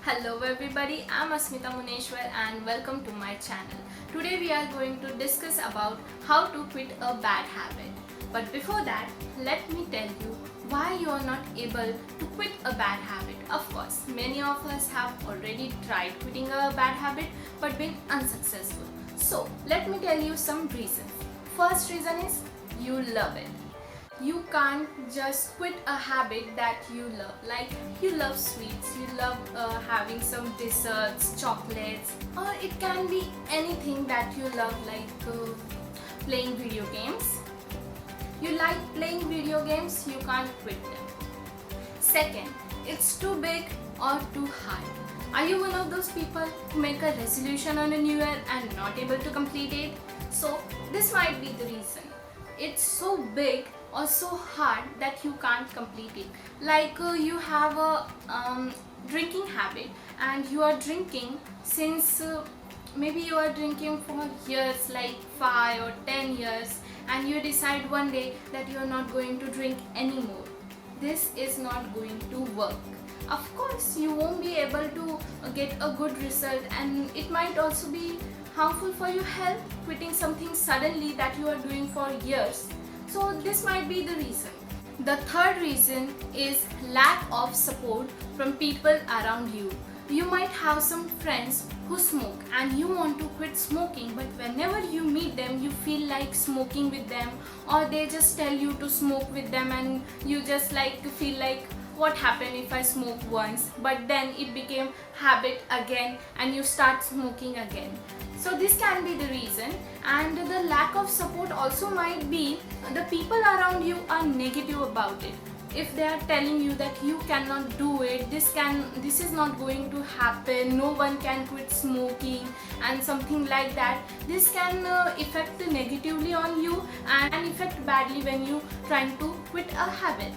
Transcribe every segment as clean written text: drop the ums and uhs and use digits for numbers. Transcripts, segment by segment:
Hello everybody, I'm Asmita Muneshwar and welcome to my channel. Today we are going to discuss about how to quit a bad habit. But before that, let me tell you why you are not able to quit a bad habit. Of course, many of us have already tried quitting a bad habit but been unsuccessful. So let me tell you some reasons. First reason is you love it. You can't just quit a habit that you love. Like you love sweets, you love having some desserts, chocolates, or it can be anything that you love, like playing video games. You like playing video games, you can't quit them. Second, it's too big or too hard. Are you one of those people who make a resolution on a new year and not able to complete it? So this might be the reason. It's so big or so hard that you can't complete it. Like you have a drinking habit and you are drinking since maybe you are drinking for years, like 5 or 10 years, and you decide one day that you are not going to drink anymore. This is not going to work. Of course, you won't be able to get a good result, and it might also be harmful for your health, quitting something suddenly that you are doing for years. So this might be the reason. The third reason is lack of support from people around you. You might have some friends who smoke and you want to quit smoking, but whenever you meet them you feel like smoking with them, or they just tell you to smoke with them and you just feel like what happened if I smoke once, but then it became habit again and you start smoking again. So this can be the reason. And the lack of support also might be the people around you are negative about it. If they are telling you that you cannot do it, this is not going to happen, no one can quit smoking and something like that, this can affect negatively on you and affect badly when you trying to quit a habit.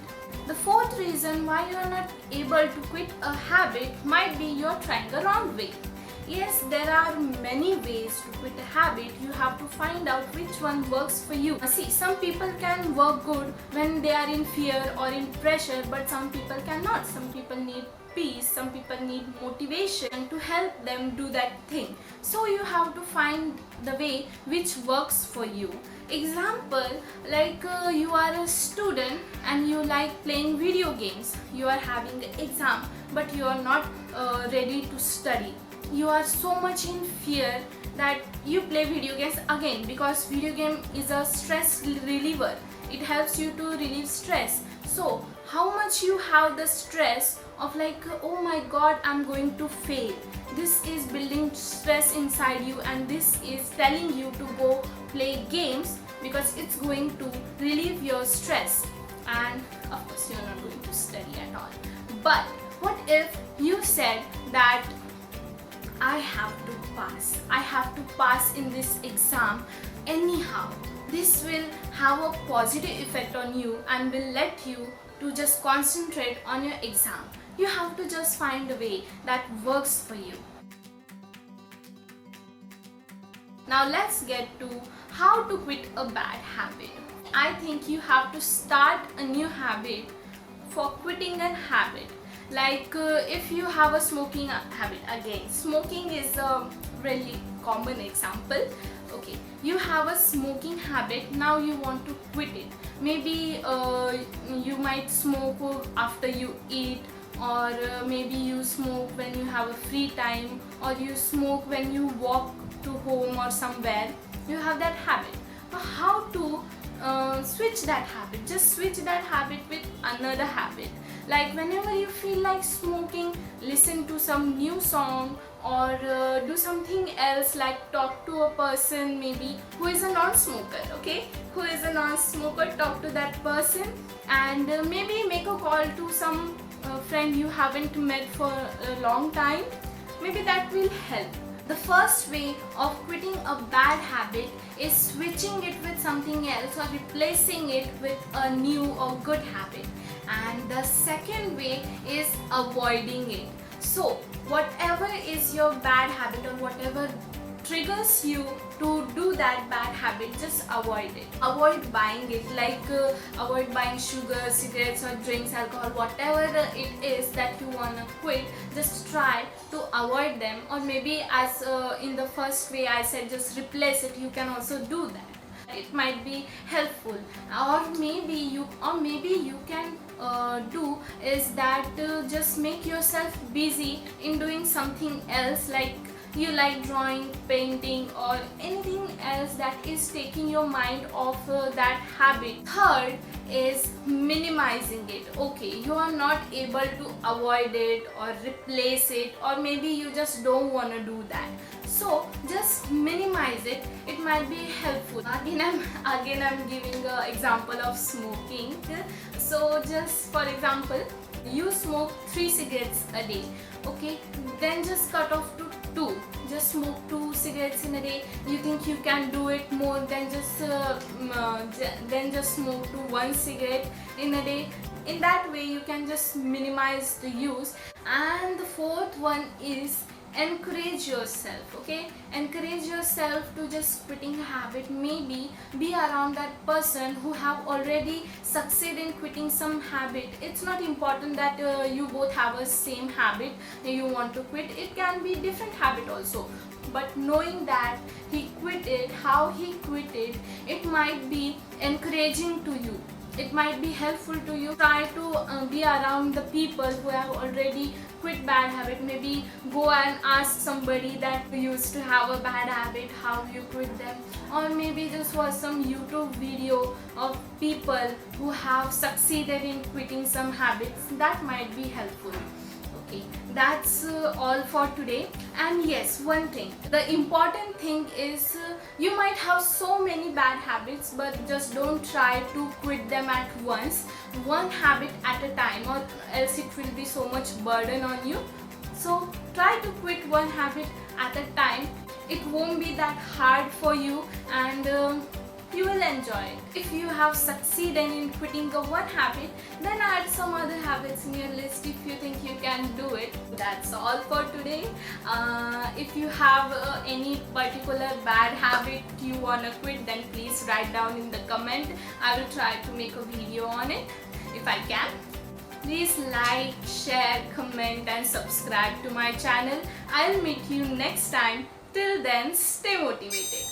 The fourth reason why you are not able to quit a habit might be you are trying the wrong way. Yes, there are many ways to quit a habit. You have to find out which one works for you. See, some people can work good when they are in fear or in pressure, but some people cannot. Some people need peace, some people need motivation to help them do that thing. So you have to find the way which works for you. Example, like you are a student and you like playing video games. You are having the exam, but you are not ready to study. You are so much in fear that you play video games again, because video game is a stress reliever. It helps you to relieve stress. So how much you have the stress of like, oh my god, I'm going to fail. This is building stress inside you and this is telling you to go play games because it's going to relieve your stress, and of course you're not going to study at all. But what if you said that I have to pass in this exam anyhow. This will have a positive effect on you and will let you to just concentrate on your exam. You have to just find a way that works for you. Now let's get to how to quit a bad habit. I think you have to start a new habit for quitting a habit. Like if you have a smoking habit, again smoking is a really common example. Okay, you have a smoking habit, now you want to quit it. Maybe you might smoke after you eat, or maybe you smoke when you have a free time, or you smoke when you walk to home or somewhere. You have that habit. How to switch that habit? Just switch that habit with another habit. Like whenever you feel like smoking, listen to some new song, or do something else, like talk to a person maybe who is a non-smoker. Okay, who is a non-smoker, talk to that person, and maybe make a call to some friend you haven't met for a long time. Maybe that will help. The first way of quitting a bad habit is switching it with something else or replacing it with a new or good habit. And the second way is avoiding it. So whatever is your bad habit or whatever triggers you to do that bad habit, just avoid it. Avoid buying it, like avoid buying sugar, cigarettes or drinks, alcohol, whatever it is that you wanna quit. Just try to avoid them, or maybe as in the first way I said, just replace it. You can also do that. It might be helpful. Or maybe you can do is that just make yourself busy in doing something else, like you like drawing, painting or anything else that is taking your mind off that habit. Third is minimizing it. Okay, you are not able to avoid it or replace it, or maybe you just don't want to do that, so just minimize it. It might be helpful. Again I'm giving an example of smoking. So just for example, you smoke 3 cigarettes a day. Okay, then just cut off to 2. Just smoke 2 cigarettes in a day. You think you can do it more than just smoke to 1 cigarette in a day. In that way you can just minimize the use. And the fourth one is encourage yourself. Okay, encourage yourself to just quitting a habit. Maybe be around that person who have already succeeded in quitting some habit. It's not important that you both have a same habit you want to quit. It can be different habit also, but knowing that he quit it, how he quit it, it might be encouraging to you. It might be helpful to you. Try to be around the people who have already quit bad habit. Maybe go and ask somebody that used to have a bad habit how you quit them, or maybe just watch some YouTube video of people who have succeeded in quitting some habits. That might be helpful. Okay, that's all for today. And yes, one thing, the important thing is you might have so many bad habits, but just don't try to quit them at once. One habit at a time, or else it will be so much burden on you. So try to quit one habit at a time. It won't be that hard for you, and you will enjoy it. If you have succeeded in quitting the one habit, then add some other habits in your list if you think you can do it. That's all for today. If you have any particular bad habit you wanna quit, then please write down in the comment. I will try to make a video on it if I can. Please like, share, comment and subscribe to my channel. I'll meet you next time. Till then, stay motivated.